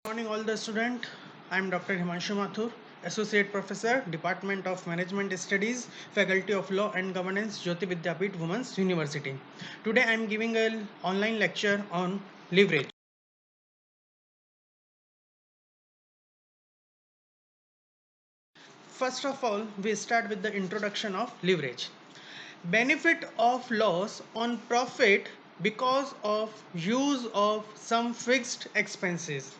Morning all the student. I am Dr. Himanshu Mathur, Associate Professor, Department of Management Studies, Faculty of Law and Governance, Jyoti Vidyapeeth Women's University. Today I am giving an online lecture on leverage. First of all, we start with the introduction of leverage. Benefit of loss on profit because of use of some fixed expenses.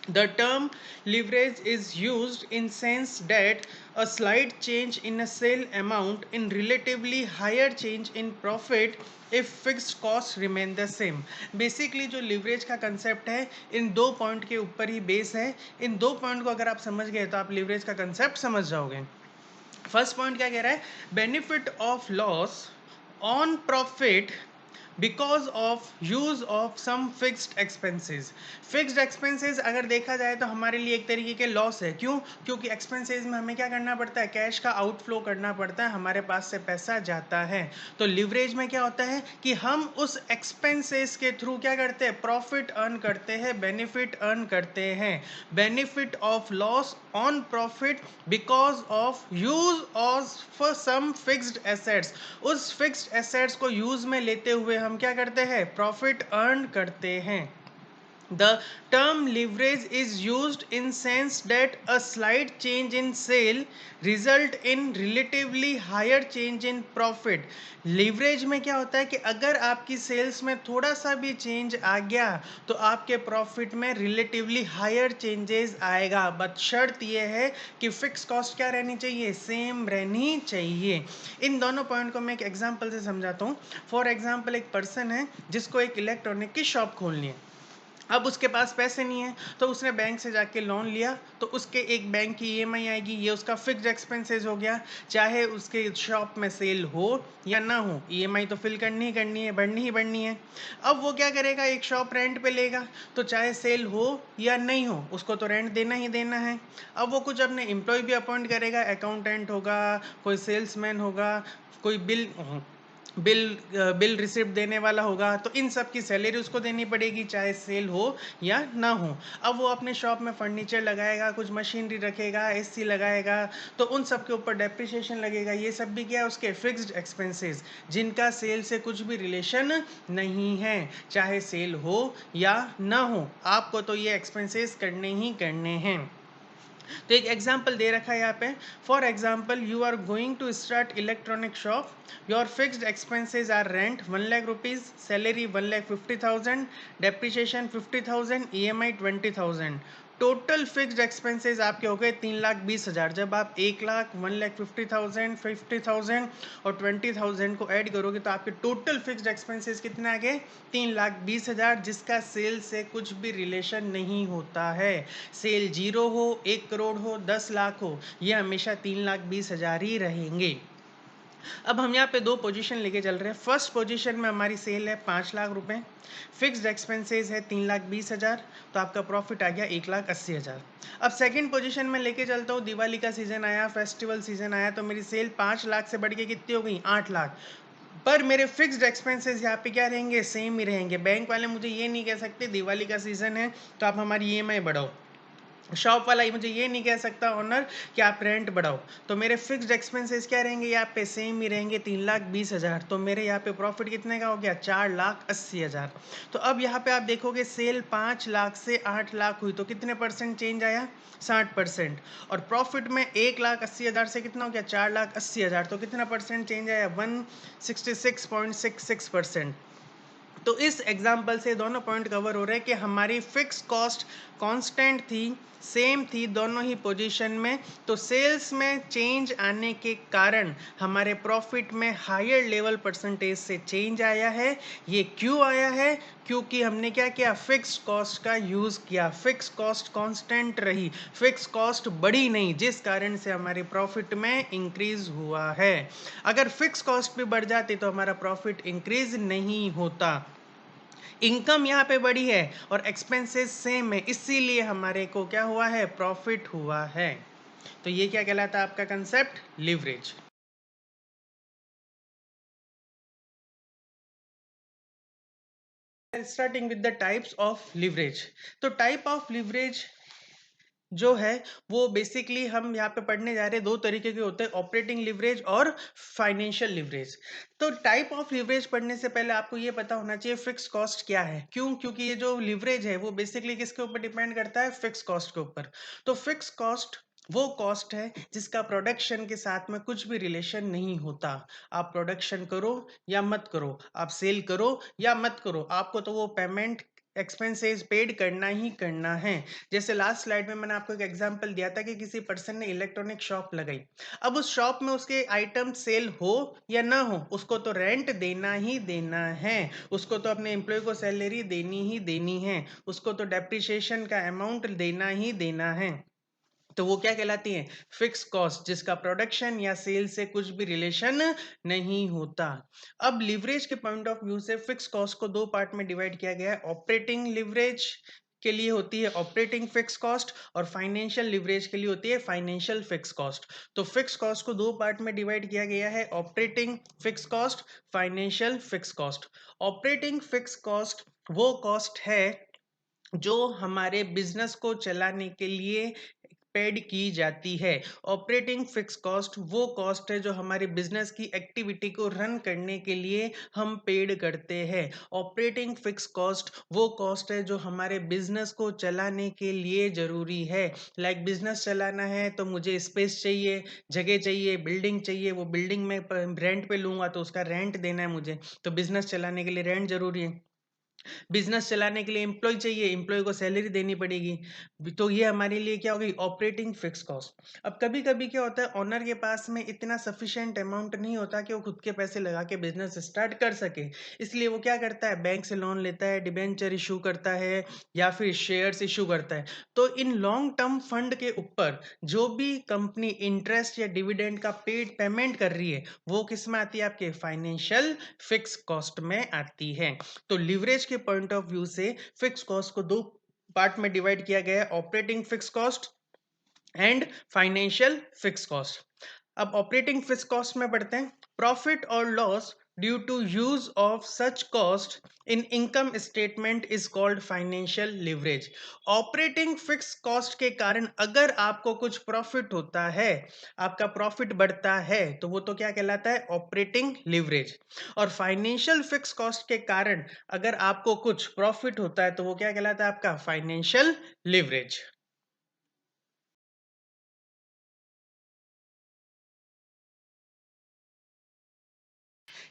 The term leverage is used in sense that a slight change in a sale amount in relatively higher change in profit if fixed costs remain the same. Basically जो leverage का concept है इन दो point के ऊपर ही base है. इन दो point को अगर आप समझ गए तो आप लिवरेज का कंसेप्ट समझ जाओगे. फर्स्ट पॉइंट क्या कह रहा है? Benefit of loss on profit because of use of some fixed expenses. Fixed expenses अगर देखा जाए तो हमारे लिए एक तरीके के लॉस है. क्यों? क्योंकि एक्सपेंसेस में हमें क्या करना पड़ता है? कैश का आउटफ्लो करना पड़ता है, हमारे पास से पैसा जाता है. तो लिवरेज में क्या होता है कि हम उस एक्सपेंसेस के थ्रू क्या करते हैं? प्रॉफिट अर्न करते हैं, बेनिफिट अर्न करते हैं. Benefit of loss on profit because of use of some fixed assets. उस फिक्स्ड एसेट्स को यूज में लेते हुए हम क्या करते हैं? प्रॉफिट अर्न करते हैं. The term leverage is used in sense that a slight change in sale result in relatively higher change in profit. Leverage में क्या होता है कि अगर आपकी सेल्स में थोड़ा सा भी चेंज आ गया तो आपके प्रॉफिट में रिलेटिवली हायर चेंजेस आएगा. बट शर्त यह है कि फिक्स कॉस्ट क्या रहनी चाहिए? सेम रहनी चाहिए. इन दोनों पॉइंट को मैं एक एग्जांपल से समझाता हूँ. फॉर एग्जांपल, एक पर्सन है जिसको एक इलेक्ट्रॉनिक की शॉप खोलनी है. अब उसके पास पैसे नहीं है तो उसने बैंक से जाके लोन लिया. तो उसके एक बैंक की ईएमआई आएगी. ये उसका फिक्स्ड एक्सपेंसेस हो गया. चाहे उसके शॉप में सेल हो या ना हो, ईएमआई तो फिल करनी ही करनी है, बढ़नी ही बढ़नी है. अब वो क्या करेगा? एक शॉप रेंट पे लेगा. तो चाहे सेल हो या नहीं हो, उसको तो रेंट देना ही देना है. अब वो कुछ अपने एम्प्लॉय भी अपॉइंट करेगा. अकाउंटेंट होगा, कोई सेल्समैन होगा, कोई बिल रिसिप्ट देने वाला होगा. तो इन सब की सैलरी उसको देनी पड़ेगी चाहे सेल हो या ना हो. अब वो अपने शॉप में फर्नीचर लगाएगा, कुछ मशीनरी रखेगा, एसी लगाएगा, तो उन सब के ऊपर डेप्रिसिएशन लगेगा. ये सब भी क्या है? उसके फिक्स्ड एक्सपेंसेस जिनका सेल से कुछ भी रिलेशन नहीं है. चाहे सेल हो या ना हो, आपको तो ये एक्सपेंसेस करने ही करने हैं. तो एक एग्जाम्पल दे रखा है यहाँ पे. For example, you are going to start electronic shop. Your fixed expenses are rent 1,00,000 rupees, salary 1,50,000, depreciation 50,000, EMI 20,000. Total fixed expenses आपके हो गए 3,20,000. जब आप 1,00,000, 1,50,000, 50,000 और 20,000 को ऐड करोगे तो आपके टोटल फिक्स्ड एक्सपेंसेस कितने आ गए? 3,20,000, जिसका सेल से कुछ भी रिलेशन नहीं होता है. सेल 0 हो, 1 करोड़ हो, 10 लाख हो, ये हमेशा 3,20,000 ही रहेंगे. अब हम यहाँ पे दो पोजीशन लेके चल रहे हैं. फर्स्ट पोजीशन में हमारी सेल है 5 लाख रुपए, फिक्स्ड एक्सपेंसेस है 3,20,000, तो आपका प्रॉफिट आ गया 1,80,000. अब सेकंड पोजीशन में लेके चलता हूँ. दिवाली का सीजन आया, फेस्टिवल सीजन आया, तो मेरी सेल 5 लाख से बढ़ के कितनी हो गई? 8 लाख. पर मेरे फिक्स्ड एक्सपेंसेस यहाँ पे क्या रहेंगे? सेम ही रहेंगे. बैंक वाले मुझे ये नहीं कह सकते दिवाली का सीजन है तो आप हमारी ईएमआई बढ़ाओ. शॉप वाला मुझे ये नहीं कह सकता ओनर कि आप रेंट बढ़ाओ. तो मेरे फिक्स्ड एक्सपेंसेस क्या रहेंगे? यहाँ पे सेम ही रहेंगे, 3,20,000. तो मेरे यहाँ पे प्रॉफिट कितने का हो गया? 4,80,000. तो अब यहाँ पे आप देखोगे सेल 5 लाख से 8 लाख हुई तो कितने परसेंट चेंज आया? 60%. और प्रॉफिट में 1,80,000 से कितना हो गया? 4,80,000. तो कितना परसेंट चेंज आया? 166.66%. तो इस एग्जाम्पल से दोनों पॉइंट कवर हो रहे हैं कि हमारी फिक्स कॉस्ट कांस्टेंट थी, सेम थी दोनों ही पोजीशन में. तो सेल्स में चेंज आने के कारण हमारे प्रॉफिट में हायर लेवल परसेंटेज से चेंज आया है. ये क्यों आया है? क्योंकि हमने क्या किया? फिक्स कॉस्ट का यूज किया. फिक्स कॉस्ट कांस्टेंट रही, फिक्स कॉस्ट बढ़ी नहीं, जिस कारण से हमारे प्रॉफिट में इंक्रीज हुआ है. अगर फिक्स कॉस्ट भी बढ़ जाती तो हमारा प्रॉफिट इंक्रीज नहीं होता. इनकम यहाँ पे बढ़ी है और एक्सपेंसेस सेम है, इसीलिए हमारे को क्या हुआ है? प्रॉफिट हुआ है. तो ये क्या कहलाता है? आपका concept leverage. Starting with the types of leverage. तो टाइप ऑफ लिवरेज जो है वो बेसिकली हम यहाँ पे पढ़ने जा रहे हैं, दो तरीके के होते हैं, ऑपरेटिंग लिवरेज और फाइनेंशियल लिवरेज। तो टाइप ऑफ लिवरेज पढ़ने से पहले आपको ये पता होना चाहिए फिक्स कॉस्ट क्या है। क्यों? क्योंकि ये जो लिवरेज है वो बेसिकली किसके ऊपर डिपेंड करता है? फिक्स कॉस्ट के ऊपर। तो फिक्स कॉस्ट वो कॉस्ट है जिसका प्रोडक्शन के साथ में कुछ भी रिलेशन नहीं होता। आप प्रोडक्शन करो या मत करो, आप सेल करो या मत करो, आपको तो वो पेमेंट एक्सपेंसेस पेड करना ही करना है। जैसे लास्ट स्लाइड में मैंने आपको एक एग्जांपल दिया था कि किसी पर्सन ने इलेक्ट्रॉनिक शॉप लगाई। अब उस शॉप में उसके आइटम सेल हो या ना हो, उसको तो रेंट देना ही देना है, उसको तो अपने एम्प्लॉय को सैलरी देनी ही देनी है, उसको तो डेप्रिसिएशन का अमाउंट देना ही देना है। तो वो क्या कहलाती है? फिक्स कॉस्ट, जिसका प्रोडक्शन या सेल से कुछ भी रिलेशन नहीं होता। अब लिवरेज के पॉइंट ऑफ व्यू से फिक्स कॉस्ट को दो पार्ट में डिवाइड किया गया है। ऑपरेटिंग लिवरेज के लिए होती है ऑपरेटिंग फिक्स कॉस्ट, और फाइनेंशियल लिवरेज के लिए होती है फाइनेंशियल फिक्स कॉस्ट। तो फिक्स कॉस्ट को दो पार्ट में डिवाइड किया गया है, operating fix cost, financial fix cost. Operating fix cost वो कॉस्ट है जो हमारे बिजनेस को चलाने के लिए पेड की जाती है। ऑपरेटिंग फिक्स कॉस्ट वो कॉस्ट है जो हमारे बिजनेस की एक्टिविटी को रन करने के लिए हम पेड करते हैं। ऑपरेटिंग फिक्स कॉस्ट वो कॉस्ट है जो हमारे बिजनेस को चलाने के लिए जरूरी है। लाइक बिजनेस चलाना है तो मुझे स्पेस चाहिए, जगह चाहिए, बिल्डिंग चाहिए, वो बिल्डिंग में रेंट पे लूंगा तो उसका रेंट देना है मुझे, तो बिजनेस चलाने के लिए रेंट जरूरी है। बिजनेस चलाने के लिए एम्प्लॉय चाहिए, एम्प्लॉय को सैलरी देनी पड़ेगी। तो ये हमारे लिए क्या होगी? Operating fix cost. अब कभी कभी क्या होता है, ओनर के पास में इतना सफिशिएंट अमाउंट नहीं होता कि वो खुद के पैसे लगा के बिजनेस स्टार्ट कर सके, इसलिए वो क्या करता है? बैंक से लोन लेता है, डिबेंचर इशू करता है, या फिर शेयर्स इशू करता है। तो इन लॉन्ग टर्म फंड के ऊपर जो भी कंपनी इंटरेस्ट या डिविडेंड का पेड पेमेंट कर रही है वो किस में आती है? आपके फाइनेंशियल फिक्स कॉस्ट में आती है। तो लिवरेज के पॉइंट ऑफ व्यू से फिक्स कॉस्ट को दो पार्ट में डिवाइड किया गया है, operating fix cost and financial fix cost. अब ऑपरेटिंग फिक्स कॉस्ट में पढ़ते हैं, प्रॉफिट और loss due to use of such cost in income statement is called financial leverage. Operating fix cost के कारण अगर आपको कुछ प्रॉफिट होता है, आपका प्रॉफिट बढ़ता है, तो वो तो क्या कहलाता है? Operating leverage. और फाइनेंशियल फिक्स कॉस्ट के कारण अगर आपको कुछ प्रॉफिट होता है तो वो क्या कहलाता है? आपका फाइनेंशियल लिवरेज।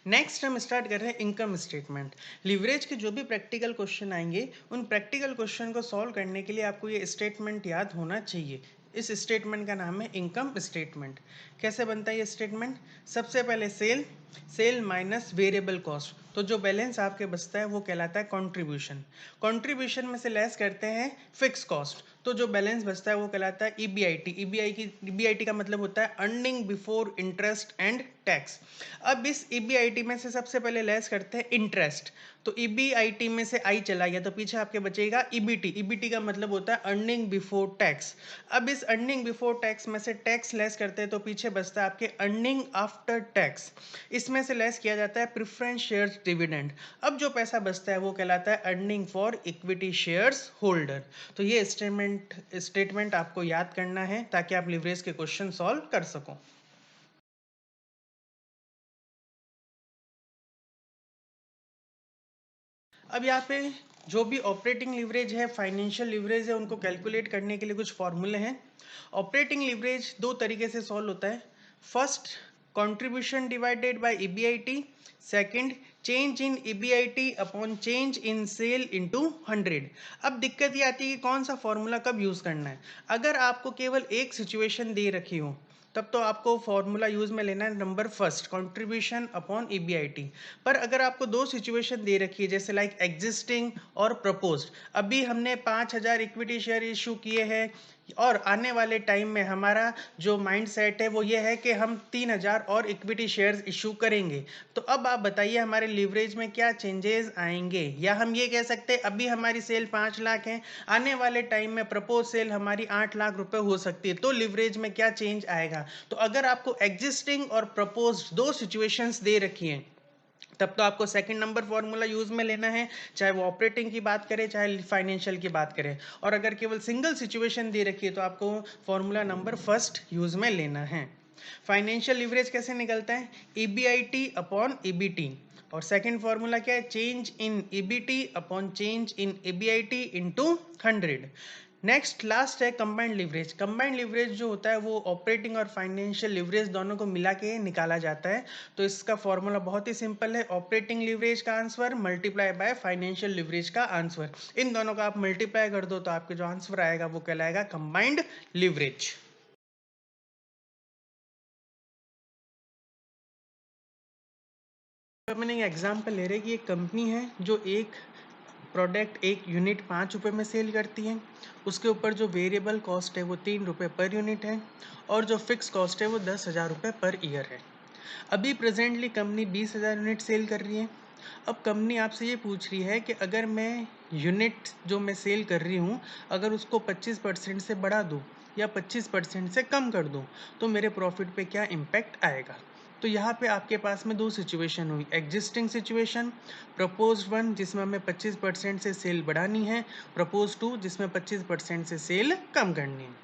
नेक्स्ट हम स्टार्ट कर रहे हैं इनकम स्टेटमेंट। लिवरेज के जो भी प्रैक्टिकल क्वेश्चन आएंगे उन प्रैक्टिकल क्वेश्चन को सॉल्व करने के लिए आपको ये स्टेटमेंट याद होना चाहिए। इस स्टेटमेंट का नाम है इनकम स्टेटमेंट। कैसे बनता है ये स्टेटमेंट? सबसे पहले sale, sale minus variable cost, तो जो बैलेंस आपके बचता है वो कहलाता है कंट्रीब्यूशन। कंट्रीब्यूशन में से लेस करते हैं फिक्स कॉस्ट, तो जो बैलेंस बचता है वो कहलाता है ईबीआईटी। ईबीआईटी का मतलब होता है earning before interest and tax. अब इस ईबीआईटी में से सबसे पहले लेस करते हैं इंटरेस्ट, तो ईबीआईटी में से आई चला गया तो पीछे आपके बचेगा ईबीटी। ईबीटी का मतलब होता है अर्निंग बिफोर टैक्स। अब इस अर्निंग बिफोर टैक्स में से टैक्स लेस करते हैं तो पीछे बचता है आपके अर्निंग आफ्टर टैक्स। इसमें से लेस किया जाता है प्रेफरेंस शेयर्स डिविडेंड। अब जो पैसा बचता है वो कहलाता है earning for equity shares holder. तो ये स्टेटमेंट आपको याद करना है ताकि आप लिवरेज के क्वेश्चन सॉल्व कर सको। अब यहाँ पे जो भी ऑपरेटिंग लिवरेज है, फाइनेंशियल लिवरेज है, उनको कैलकुलेट करने के लिए कुछ फॉर्मूले हैं। ऑपरेटिंग लिवरेज दो तरीके से सॉल्व होता है। First, contribution divided by EBIT. Second, change in EBIT upon change in sale into 100। अब दिक्कत ये आती है कि कौन सा फॉर्मूला कब यूज करना है। अगर आपको केवल एक सिचुएशन दे रखी हो तब तो आपको फॉर्मूला यूज में लेना है number first, contribution upon EBIT. पर अगर आपको दो सिचुएशन दे रखी है जैसे लाइक एग्जिस्टिंग और प्रपोज्ड, अभी हमने 5,000 इक्विटी शेयर इशू किए हैं और आने वाले टाइम में हमारा जो माइंड सेट है वो ये है कि हम 3,000 और इक्विटी शेयर्स इशू करेंगे। तो अब आप बताइए हमारे लिवरेज में क्या चेंजेस आएंगे। या हम ये कह सकते हैं अभी हमारी सेल 5 लाख है, आने वाले टाइम में प्रपोज सेल हमारी 8 लाख रुपए हो सकती है, तो लिवरेज में क्या चेंज आएगा। तो अगर आपको एग्जिस्टिंग और प्रपोज्ड दो सिचुएशंस दे रखी हैं तब तो आपको सेकंड नंबर फॉर्मूला यूज में लेना है, चाहे वो ऑपरेटिंग की बात करें चाहे फाइनेंशियल की बात करें। और अगर केवल सिंगल सिचुएशन दे रखी है तो आपको फॉर्मूला नंबर फर्स्ट यूज में लेना है। फाइनेंशियल लिवरेज कैसे निकलता है, ईबीआईटी अपॉन ईबीटी। और सेकंड फॉर्मूला क्या है, change in EBT upon change in EBIT into 100। Next last है कंबाइंड लिवरेज। कंबाइंड लिवरेज जो होता है वो ऑपरेटिंग और फाइनेंशियल लिवरेज दोनों को मिला के निकाला जाता है। तो इसका फॉर्मूला बहुत ही सिंपल है, ऑपरेटिंग लिवरेज का answer multiply by financial leverage का आंसर। इन दोनों का आप मल्टीप्लाई कर दो तो आपके जो आंसर आएगा वो कहलाएगा कंबाइंड लिवरेज। मैंने ये एग्जाम्पल ले रहे कि एक कंपनी है जो एक प्रोडक्ट एक यूनिट 5 रुपये में सेल करती है। उसके ऊपर जो वेरिएबल कॉस्ट है वो 3 रुपये पर यूनिट है और जो फिक्स कॉस्ट है वो 10,000 रुपये पर ईयर है। अभी प्रेजेंटली कंपनी 20,000 यूनिट सेल कर रही है। अब कंपनी आपसे ये पूछ रही है कि अगर मैं यूनिट जो मैं सेल कर रही हूँ अगर उसको 25% से बढ़ा दूँ या 25% से कम कर दूँ तो मेरे प्रॉफिट पे क्या इम्पैक्ट आएगा। तो यहाँ पे आपके पास में दो सिचुएशन हुई, एग्जिस्टिंग सिचुएशन, प्रपोज 1 जिसमें हमें 25% से सेल बढ़ानी है, प्रपोज 2 जिसमें 25% से सेल कम करनी है।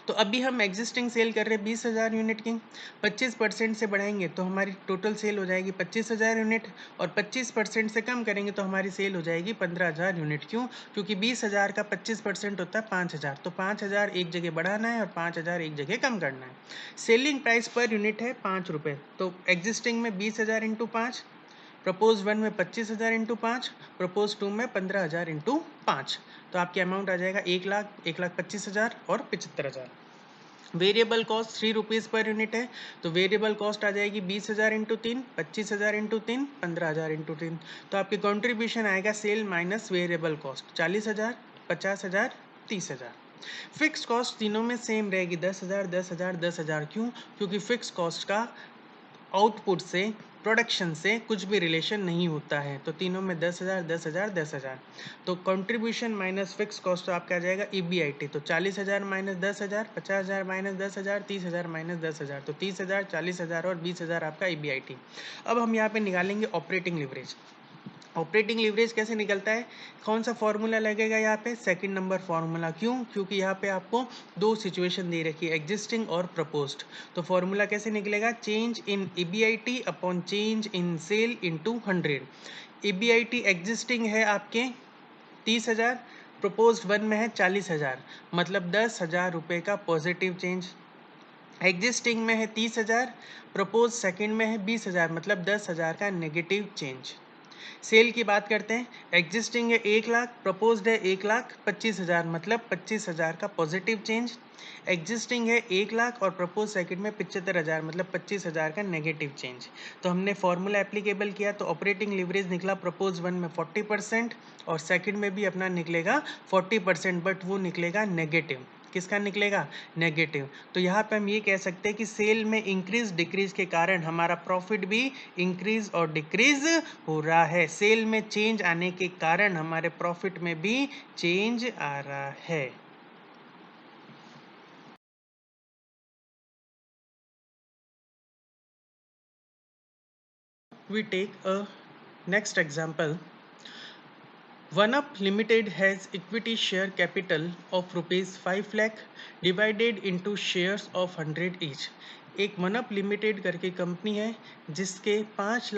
तो अभी हम एग्जिस्टिंग सेल कर रहे हैं 20,000 यूनिट की, 25% से बढ़ाएंगे तो हमारी टोटल सेल हो जाएगी 25,000 यूनिट और 25% से कम करेंगे तो हमारी सेल हो जाएगी 15,000 यूनिट। क्यों, क्योंकि 20,000 का 25% होता है 5,000, तो 5,000 एक जगह बढ़ाना है और 5,000 एक जगह कम करना है। सेलिंग प्राइस पर यूनिट है 5 रुपये, तो एग्जिस्टिंग में 20,000 इंटू 5, प्रपोज 1 में 25,000 इंटू 5, प्रपोज 2 में 15,000 इंटू 5। तो आपकी अमाउंट आ जाएगा 1,25,000 और 75,000। Variable cost 3 rupees per unit है, तो वेरिएबल कॉस्ट आ जाएगी 20,000 इंटू 3, 25,000 इंटू 3, 15,000 इंटू 3। तो आपकी कॉन्ट्रीब्यूशन आएगा sale minus variable cost 40,000, 50,000, 30,000। Fix cost तीनों में सेम रहेगी 10,000, 10,000, 10,000। क्यों, क्योंकि फिक्स कॉस्ट का आउटपुट से प्रोडक्शन से कुछ भी रिलेशन नहीं होता है, तो तीनों में 10,000, 10,000, 10,000। तो कंट्रीब्यूशन माइनस फिक्स कॉस्ट तो आपका आ जाएगा ईबीआईटी, तो 40,000 माइनस 10,000, 50,000 माइनस 10,000, 30,000 माइनस 10,000, तो 30,000, 40,000 और 20,000 आपका ईबीआईटी। अब हम यहाँ पे निकालेंगे ऑपरेटिंग लिवरेज। ऑपरेटिंग लिवरेज कैसे निकलता है, कौन सा फॉर्मूला लगेगा यहाँ पे, सेकंड नंबर फॉर्मूला। क्यों, क्योंकि यहाँ पे आपको दो सिचुएशन दे रखी है, एग्जिस्टिंग और प्रपोज्ड। तो फॉर्मूला कैसे निकलेगा, change in EBIT upon change in sale into 100। EBIT existing है आपके 30,000, प्रपोज्ड 1 में है 40,000, मतलब 10,000 रुपये का पॉजिटिव चेंज। एग्जिस्टिंग में है 30,000, प्रपोज सेकंड में है 20,000, मतलब 10,000 का नेगेटिव चेंज। सेल की बात करते हैं, एग्जिस्टिंग है 1,00,000, प्रपोज्ड है 1,25,000, मतलब 25,000 का पॉजिटिव चेंज। एग्जिस्टिंग है 1,00,000 और प्रपोज सेकंड में 75,000, मतलब 25,000 का नेगेटिव चेंज। तो हमने फॉर्मूला एप्लीकेबल किया तो ऑपरेटिंग लिवरेज निकला प्रपोज 1 में 40% और सेकंड में भी अपना निकलेगा 40%, बट वो निकलेगा नेगेटिव। किसका निकलेगा, नेगेटिव। तो यहाँ पे हम ये कह सकते हैं कि सेल में इंक्रीज डिक्रीज के कारण हमारा प्रॉफिट भी इंक्रीज और डिक्रीज हो रहा है। सेल में चेंज आने के कारण हमारे प्रॉफिट में भी चेंज आ रहा है। We take a next example. OneUp Limited has equity share capital of rupees 5 lakh divided into shares of 100 each. एक OneUp Limited करके कंपनी है जिसके 5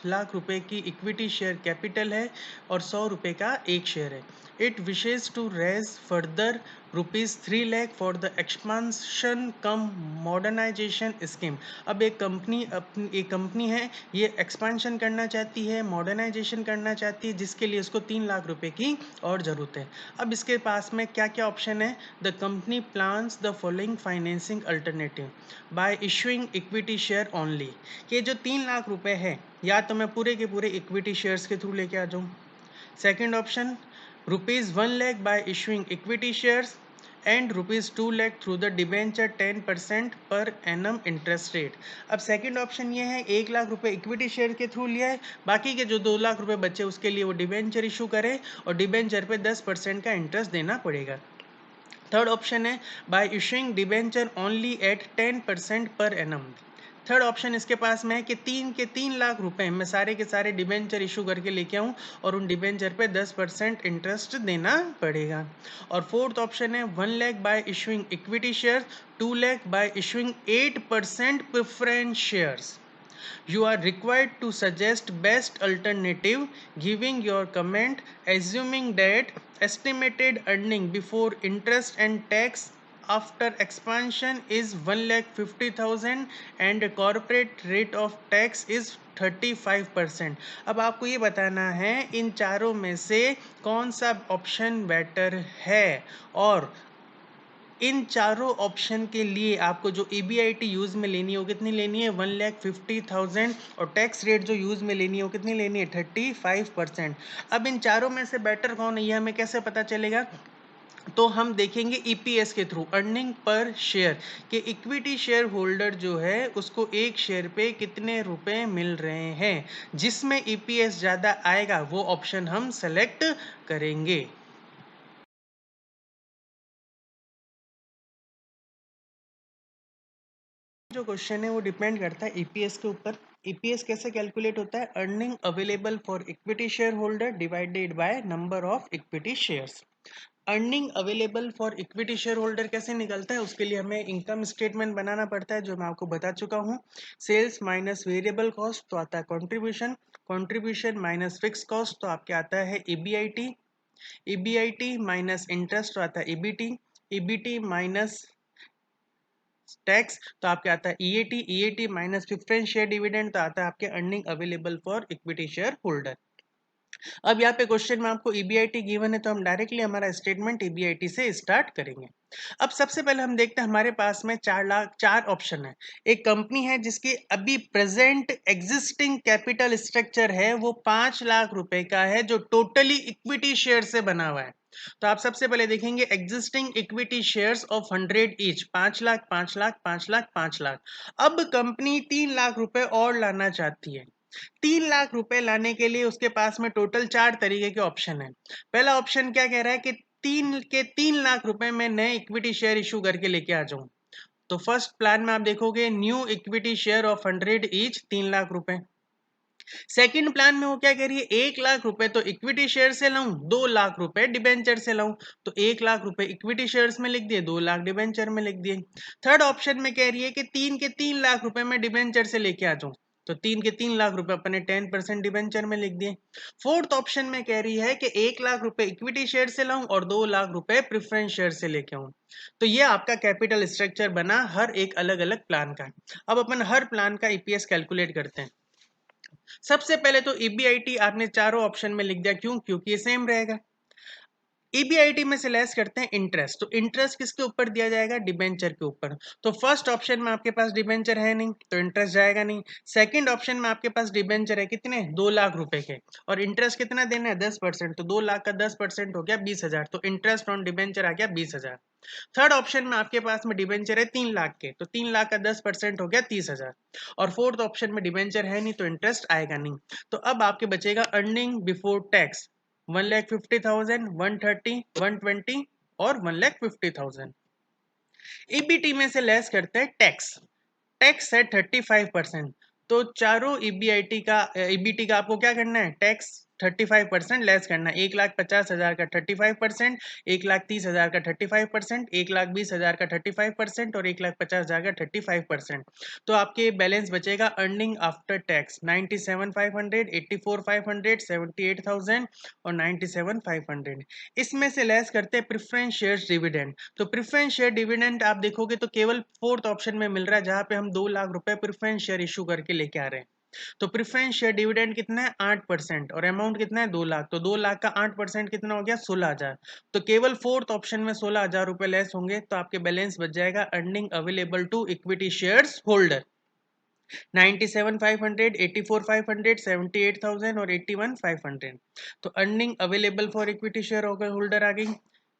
लाख रुपए की इक्विटी शेयर कैपिटल है और 100 रुपए का एक शेयर है। It wishes to raise further ₹3 lakh for the expansion cum modernisation scheme. अब एक कंपनी है, ये एक्सपांशन करना चाहती है, मॉडर्नाइजेशन करना चाहती है, जिसके लिए इसको 3 लाख रुपए की और ज़रूरत है। अब इसके पास में क्या क्या ऑप्शन है, the company plans the following financing alternative bye issuing equity share only. कि जो 3 लाख रुपए है या तो मैं पूरे के पूरे इक्विटी शेयर्स के थ्रू लेके आ जाऊँ। Second option, ₹1 lakh bye issuing equity shares and ₹2 lakh through the debenture 10% per annum interest rate. अब सेकंड ऑप्शन ये है 1 लाख रुपए इक्विटी शेयर के थ्रू लिया है, बाकी के जो 2 लाख रुपए बचे उसके लिए वो डिबेंचर इशू करे और डिबेंचर पे 10% का इंटरेस्ट देना पड़ेगा। थर्ड ऑप्शन है by issuing debenture only at 10% per annum. Third option इसके पास में है कि 3 लाख रुपए मैं सारे के सारे डिबेंचर इशू करके लेके आऊँ और उन डिबेंचर पे 10% इंटरेस्ट देना पड़ेगा। और फोर्थ ऑप्शन है 1 lakh bye issuing equity share, 2 lakh bye issuing 8% preference shares. You are required to suggest best alternative, giving your comment, assuming that estimated earning before interest and tax after expansion is 1,50,000 and corporate rate of tax is 35%। अब आपको ये बताना है इन चारों में से कौन सा ऑप्शन बेटर है, और इन चारों ऑप्शन के लिए आपको जो EBIT यूज़ में लेनी है वो कितनी लेनी है 1,50,000, और टैक्स रेट जो यूज़ में लेनी है वो कितनी लेनी है 35%। अब इन चारों में से बेटर कौन है ये हमें कैसे पता चलेगा, तो हम देखेंगे EPS के थ्रू, अर्निंग पर शेयर, कि इक्विटी शेयर होल्डर जो है उसको एक शेयर पे कितने रुपए मिल रहे हैं। जिसमें EPS ज़्यादा आएगा वो ऑप्शन हम सेलेक्ट करेंगे। जो क्वेश्चन है वो डिपेंड करता है ईपीएस के ऊपर। ईपीएस कैसे कैलकुलेट होता है, earning available for equity share holder divided by number of equity shares. Earning available for equity share holder कैसे निकलता है, उसके लिए हमें इनकम स्टेटमेंट बनाना पड़ता है जो मैं आपको बता चुका हूँ। सेल्स माइनस वेरिएबल कॉस्ट तो आता है contribution, contribution minus fix cost तो आपके आता है EBIT, EBIT माइनस इंटरेस्ट तो आता है EBT, EBT माइनस टैक्स तो आपके आता है EAT, EAT minus preference share dividend तो आता है आपके earning available for equity share holder. अब यहाँ पे क्वेश्चन में आपको EBIT गिवन है तो हम डायरेक्टली हमारा स्टेटमेंट EBIT से स्टार्ट करेंगे। अब सबसे पहले हम देखते हैं हमारे पास में 4 ऑप्शन है। एक कंपनी है जिसकी अभी प्रेजेंट एग्जिस्टिंग कैपिटल स्ट्रक्चर है वो 5 लाख रुपए का है जो टोटली इक्विटी शेयर से बना हुआ है। तो आप सबसे पहले देखेंगे existing equity shares of 100 each, 5 lakh 5 lakh 5 lakh 5 lakh. अब कंपनी 3 लाख रुपए और लाना चाहती है। 3 लाख रुपए लाने के लिए उसके पास में टोटल 4 तरीके के ऑप्शन है। पहला ऑप्शन क्या कह रहा है कि 3 लाख रुपए में नए इक्विटी शेयर इशू करके लेके आ जाऊं। तो फर्स्ट प्लान में आप देखोगे new equity share of 100 each 3 lakh रुपए। सेकंड प्लान में वो क्या कह रही है 1 लाख रुपए तो इक्विटी शेयर से लाऊं, 2 लाख रुपए डिबेंचर से लाऊं। तो 1 लाख रुपए इक्विटी शेयर्स में लिख दिए, 2 लाख डिबेंचर में लिख दिए। थर्ड ऑप्शन में कह रही है कि 3 लाख रुपए में डिबेंचर से लेके आ जाऊं। तो 3 लाख रुपए अपने 10% डिबेंचर में लिख दिए। फोर्थ ऑप्शन में कह रही है कि 1 लाख रुपए इक्विटी शेयर से लाऊं और 2 लाख रुपए प्रेफरेंस शेयर से लेके आऊं। तो ये आपका कैपिटल स्ट्रक्चर बना हर एक अलग अलग प्लान का। अब अपन हर प्लान का EPS कैलकुलेट करते हैं। सबसे पहले तो EBIT आपने चारों ऑप्शन में लिख दिया, क्यों, क्योंकि ये सेम रहेगा। EBIT में से लेस करते हैं इंटरेस्ट, तो इंटरेस्ट किसके ऊपर दिया जाएगा, डिबेंचर के ऊपर। तो फर्स्ट ऑप्शन में आपके पास डिबेंचर है नहीं तो इंटरेस्ट जाएगा नहीं। सेकंड ऑप्शन में आपके पास डिबेंचर है कितने 2 लाख रुपए के, और इंटरेस्ट कितना देना है 10%, तो 2 लाख का 10% हो गया 20,000, तो इंटरेस्ट ऑन डिबेंचर आ गया 20,000। थर्ड ऑप्शन में आपके पास में डिबेंचर है 3 लाख के, तो 3 लाख का 10% हो गया 30,000। और फोर्थ ऑप्शन में डिबेंचर है नहीं तो इंटरेस्ट आएगा नहीं। तो अब आपके बचेगा अर्निंग बिफोर टैक्स 1,50,000, 130, 120 और 1,50,000। EBT में से लेस करते हैं टैक्स, टैक्स है 35%। तो चारों EBT का आपको क्या करना है, टैक्स 35% लेस करना है। 1,50,000 का 35%, 1,30,000 का 35%, 1,20,000 का 35% और 1,50,000 का 35%। तो आपके बैलेंस बचेगा अर्निंग आफ्टर टैक्स 97,500, 84,500, 78,000 और 97,500। इसमें से लेस करते हैं प्रेफरेंस शेयर्स डिविडेंड। तो प्रेफरेंस शेयर डिविडेंड आप देखोगे तो केवल फोर्थ ऑप्शन में मिल रहा है जहां पे हम 2 लाख रुपए प्रेफरेंस शेयर इशू करके लेके आ रहे हैं। तो प्रेफरेंस शेयर डिविडेंड कितना है 8% और अमाउंट कितना है 2 लाख, तो 2 लाख का 8% कितना हो गया 16,000। तो केवल फोर्थ ऑप्शन में 16,000 रुपए लेस होंगे तो आपके बैलेंस बच जाएगा earning available to equity shares holder 97,500, 84,500, 78,000 और 81,500। तो earning available for equity share holder आ गई।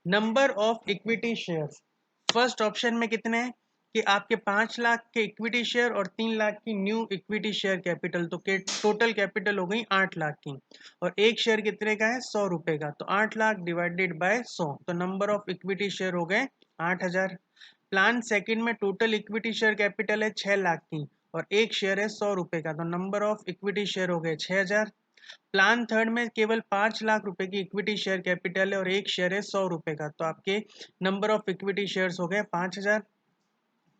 Number of equity shares first option में कितने हैं कि आपके 5 लाख के इक्विटी शेयर और 3 लाख की न्यू इक्विटी शेयर कैपिटल, तो टोटल कैपिटल हो गई 8 लाख की। और एक शेयर कितने का है 100 रुपए का, तो 8 लाख डिवाइडेड बाय 100, तो नंबर ऑफ इक्विटी शेयर हो गए 8,000। प्लान सेकंड में टोटल इक्विटी शेयर कैपिटल है 6 लाख की, और एक शेयर है 100 रुपए का, तो नंबर ऑफ इक्विटी शेयर हो गए 6000। प्लान थर्ड में केवल 5 लाख रुपए की इक्विटी शेयर कैपिटल है और एक शेयर है 100 रुपए का, तो आपके नंबर ऑफ इक्विटी शेयर्स हो गए 5000।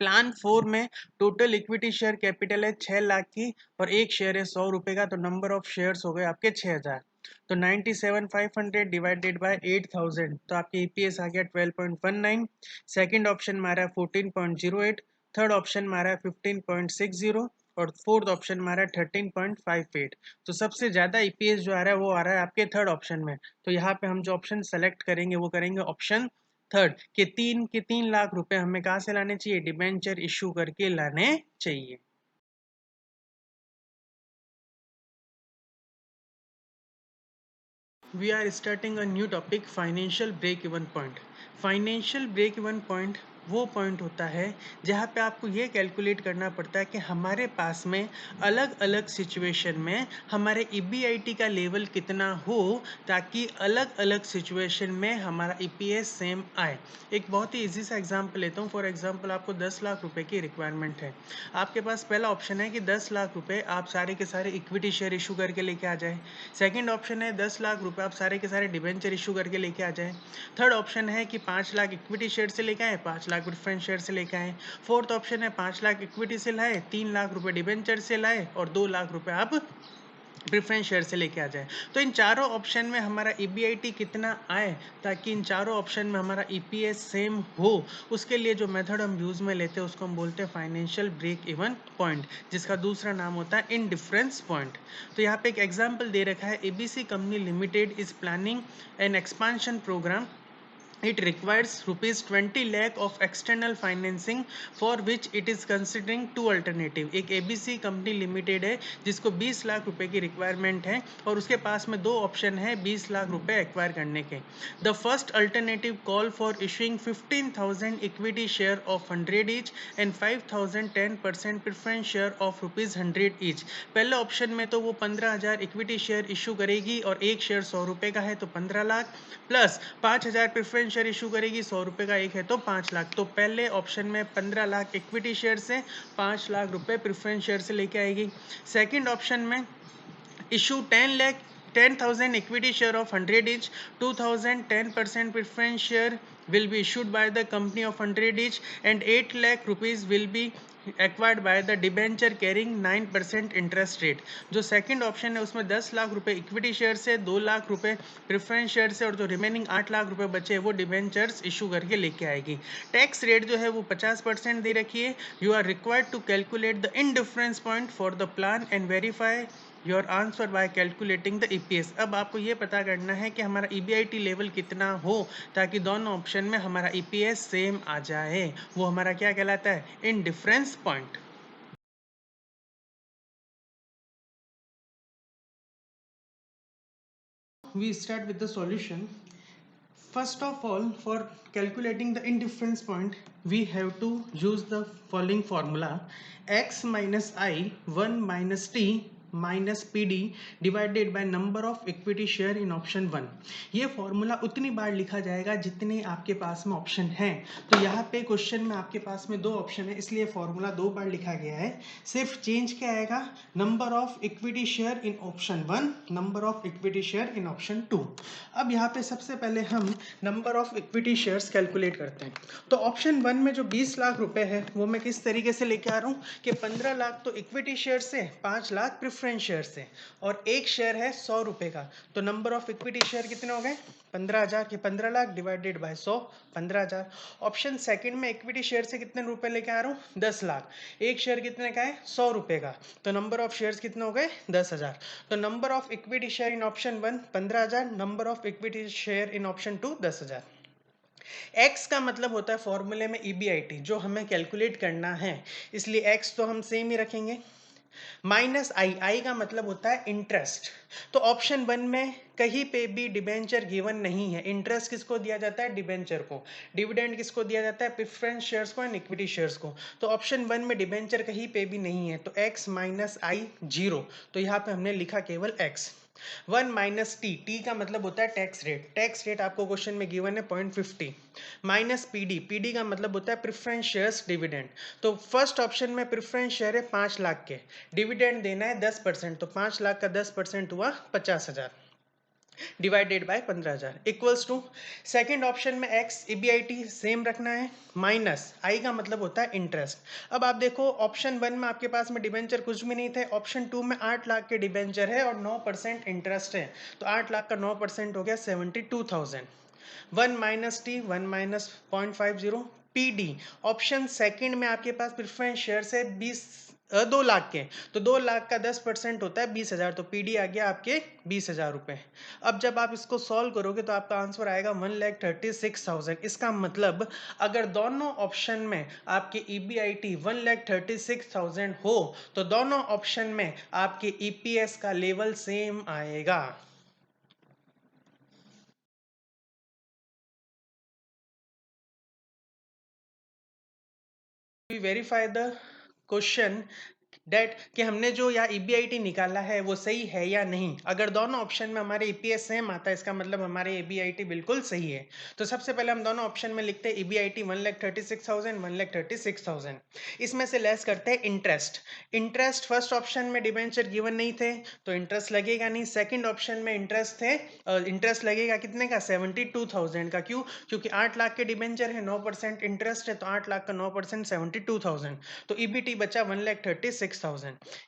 प्लान फोर में टोटल इक्विटी शेयर कैपिटल है 6 लाख की और एक शेयर है 100 रुपए का, तो नंबर ऑफ शेयर्स हो गए आपके 6000। तो 97,500 डिवाइडेड बाय 8000, तो आपके ईपीएस आ गया 12.19। सेकंड ऑप्शन में आ रहा है 14.08, थर्ड ऑप्शन में आ रहा है 15.60 और फोर्थ ऑप्शन में आ रहा है 13.58। तो सबसे ज्यादा ईपीएस जो आ रहा है वो आ रहा है आपके थर्ड ऑप्शन में। तो यहाँ पे हम जो ऑप्शन सेलेक्ट करेंगे वो करेंगे ऑप्शन थर्ड, के 3 लाख रुपए हमें कहाँ से लाने चाहिए, डिबेंचर इशू करके लाने चाहिए। We are starting a new topic, financial break even point. Financial break even point वो पॉइंट होता है जहाँ पे आपको ये कैलकुलेट करना पड़ता है कि हमारे पास में अलग अलग सिचुएशन में हमारे ईबीआईटी का लेवल कितना हो ताकि अलग अलग सिचुएशन में हमारा ईपीएस सेम आए। एक बहुत ही इजी सा एग्जांपल लेता हूँ। फॉर एग्जांपल आपको 10 लाख रुपए की रिक्वायरमेंट है। आपके पास पहला ऑप्शन है कि 10 लाख रुपए आप सारे के सारे इक्विटी शेयर इशू करके लेके आ जाए। सेकंड ऑप्शन है 10 लाख रुपए आप सारे के सारे डिबेंचर इशू करके लेके आ जाए। थर्ड ऑप्शन है कि 5 लाख इक्विटी शेयर से लेके आए, 5 लाख प्रेफरेंस शेयर से लेके आए। फोर्थ ऑप्शन है 5 लाख इक्विटी से लाए, 3 लाख रुपए डिबेंचर से लाए और 2 लाख रुपए आप प्रेफरेंस शेयर से लेके आ जाए। तो इन चारों ऑप्शन में हमारा ईबीआईटी कितना आए ताकि इन चारों ऑप्शन में हमारा ईपीएस सेम हो, उसके लिए जो मेथड हम यूज में लेते हैं उसको हम बोलते हैं फाइनेंशियल ब्रेक इवन पॉइंट, जिसका दूसरा नाम होता है इनडिफरेंस पॉइंट। तो यहाँ पे एक एग्जांपल दे रखा है, ABC company limited is planning an expansion programme. It requires rupees 20 lakh of external financing for which it is considering two alternative। एक ABC कंपनी लिमिटेड है जिसको 20 लाख रुपए की रिक्वायरमेंट है और उसके पास में दो ऑप्शन है 20 लाख रुपए एक्वायर करने के। The first alternative call for issuing 15,000 equity share of 100 each and 5,000 10% preference share of rupees 100 each. पहले ऑप्शन में तो वो 15,000 इक्विटी शेयर इशू करेगी और एक शेयर 100 रुपए का है तो 15 lakh, plus 5,000 preference share issue करेगी, 100 रुपए का एक है तो 5 लाख। तो पहले ऑप्शन में 15 लाख इक्विटी शेयर से 5 लाख रुपए प्रेफरेंस शेयर से लेके आएगी। सेकंड ऑप्शन में issue 10,000 equity share of 100 each, 2,000 10% preference share will be issued by the company of 100 each and 8 lakh rupees will be acquired by the debenture carrying 9% interest rate. जो second option है उसमें 10 लाख रुपए equity share से, 2 लाख रुपए preference share से और जो remaining 8 lakh रुपए बचे वो डिबेंचर्स इशू करके लेके आएगी। टैक्स रेट जो है वो 50% दे रखी है। You are required to calculate the indifference point for the plan and verify your answer by calculating the EPS. अब आपको ये पता करना है कि हमारा ईबीआईटी लेवल कितना हो ताकि दोनों ऑप्शन में हमारा ईपीएस सेम आ जाए। वो हमारा क्या कहलाता है, indifference point. We start with the solution. First of all, for calculating the indifference point, we have to use the following formula: x minus I 1 minus t minus P D divided by number of equity share in option 1। ये formula उतनी बार लिखा जाएगा जितने आपके पास में option हैं। तो यहाँ पे क्वेश्चन में आपके पास में दो ऑप्शन है इसलिए फॉर्मूला 2 बार लिखा गया है। सिर्फ चेंज क्या आएगा, number of equity share in option 1, number of equity share in option 2। अब यहाँ पे सबसे पहले हम number of equity shares calculate करते हैं। तो ऑप्शन 1 में जो 20 लाख रुपए है वो मैं किस तरीके से लेके आ रहा हूँ कि 15 लाख तो इक्विटी शेयर से, 5 लाख प्रेफरेंस शेयर से और एक शेयर है 100 रुपए का। तो नंबर ऑफ इक्विटी शेयर कितने हो गए, 15,000 के 15 lakh divided by 100, 15,000। Option second में इक्विटी शेयर से कितने रुपए लेके आ रहा हूँ, 10 लाख। एक शेयर कितने का है, 100 रुपए का। तो नंबर ऑफ शेयर्स कितने हो गए, 10,000। तो number of equity share in option 1 15,000, number of equity share in option 2 10,000। X का मतलब होता है फॉर्मूले में ईबीआईटी जो हमें कैलकुलेट करना है, इसलिए एक्स तो हम सेम ही रखेंगे। माइनस आई, आई का मतलब होता है इंटरेस्ट। तो ऑप्शन 1 में कहीं पे भी डिबेंचर गिवन नहीं है। इंटरेस्ट किसको दिया जाता है, डिबेंचर को। डिविडेंड किसको दिया जाता है, प्रेफरेंस शेयर्स को एंड इक्विटी शेयर्स को। तो ऑप्शन 1 में डिबेंचर कहीं पे भी नहीं है तो x माइनस आई 0। तो यहाँ पे हमने लिखा केवल x। One minus T, T का मतलब होता है टैक्स रेट, टैक्स रेट आपको क्वेश्चन में गिवन है 0.50, माइनस पीडी, पीडी का मतलब होता है प्रेफरेंस शेयर्स डिविडेंड। तो फर्स्ट ऑप्शन में प्रेफरेंस शेयर है 5 लाख के, डिविडेंड देना है 10%, तो 5 लाख का 10% हुआ 50,000 divided by 15,000 equals to, second option में एक्स ईबीआईटी सेम रखना है, माइनस आई का मतलब होता है इंटरेस्ट। अब आप देखो ऑप्शन 1 में आपके पास में डिबेंचर कुछ भी नहीं थे, ऑप्शन 2 में 8 लाख के डिबेंचर है और 9% इंटरेस्ट है, तो 8 लाख का 9% हो गया 72,000। One minus T, one minus 0.50, P D option second में आपके पास प्रेफरेंस शेयर है 2 लाख के, तो 2 लाख का 10% होता है 20,000, तो पीडी आ गया आपके 20,000 रुपए। अब जब आप इसको सॉल्व करोगे तो आपका आंसर आएगा 1,36,000। इसका मतलब अगर दोनों ऑप्शन में आपके ईबीआईटी 1,36,000 हो तो दोनों ऑप्शन में आपके ईपीएस का लेवल सेम आएगा। We verify the question that कि हमने जो या ईबीआईटी निकाला है वो सही है या नहीं। अगर दोनों ऑप्शन में हमारे ईपीएस सेम आता है इसका मतलब हमारे ईबीआईटी बिल्कुल सही है। तो सबसे पहले हम दोनों ऑप्शन में लिखते हैं ईबीआईटी 1,36,000, 1,36,000। इसमें से लेस करते हैं इंटरेस्ट। इंटरेस्ट फर्स्ट ऑप्शन में डिबेंचर गिवन नहीं थे तो इंटरेस्ट लगेगा नहीं, सेकेंड ऑप्शन में इंटरेस्ट थे, इंटरेस्ट लगेगा कितने का 72,000 का। क्यों? क्योंकि 8 लाख के डिबेंचर है, 9% इंटरेस्ट है, तो 8 लाख का 9% 72,000, तो ईबीटी बचा 1,36,000।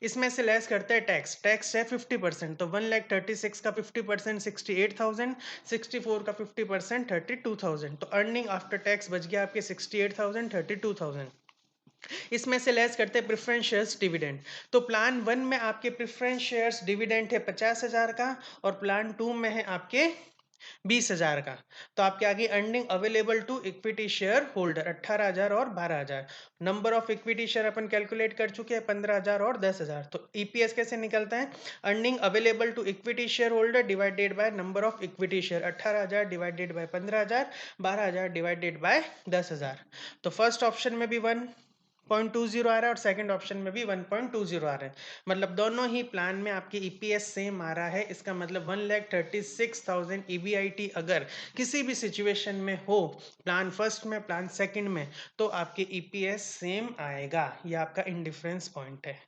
इसमें से लेस करते हैं टैक्स, टैक्स है 50%, तो 1,36,000 का 50% 68,000, 64 का 50% 32,000, तो अर्निंग आफ्टर टैक्स बच गया आपके 68,000, 32,000। इसमें से लेस करते हैं प्रेफरेंस शेयर्स डिविडेंड। तो प्लान 1 में आपके प्रेफरेंस शेयर्स डिविडेंड है 50,000 का और प्लान 2 में है आपके 20,000 का। तो आपके आगे earning available to equity share holder 18,000 और 12,000। नंबर ऑफ इक्विटी शेयर अपन कैलकुलेट कर चुके हैं 15,000 और 10,000। तो ईपीएस कैसे निकलता है? Earning available to equity share holder divided by number of equity share, 18,000 divided by 15,000, 12,000 divided by 10,000। तो फर्स्ट ऑप्शन में भी 1.20 आ रहा है और सेकंड ऑप्शन में भी 1.20 आ रहा है, मतलब दोनों ही प्लान में आपके ईपीएस सेम आ रहा है। इसका मतलब 1,36,000 ईबीआईटी अगर किसी भी सिचुएशन में हो, प्लान फर्स्ट में प्लान सेकंड में, तो आपके ईपीएस सेम आएगा। ये आपका इंडिफरेंस पॉइंट है।